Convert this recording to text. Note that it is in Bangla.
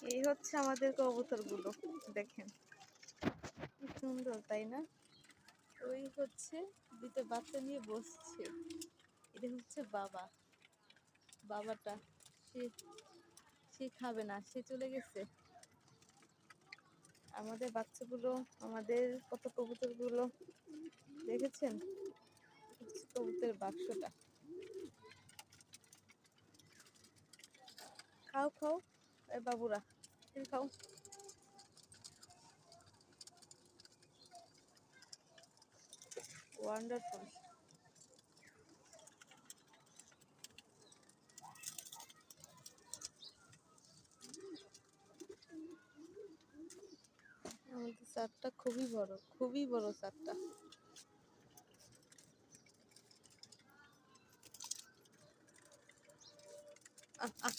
এই হচ্ছে আমাদের কবুতরগুলো, দেখেন কি সুন্দর, তাই না? ওই হচ্ছে দুটো বাচ্চা নিয়ে বসছে, এটা হচ্ছে বাবাটা। সে সে খাবে না, সে চলে গেছে। আমাদের বাচ্চাগুলো, আমাদের কত কবুতরগুলো দেখেছেন? কবুতরের বাক্সটা। খাও খাও, এ বাবুরা, তুমি খাও। ওয়ান্ডারফুল। আমাদের চারটা খুবই বড় চারটা। আহ আহ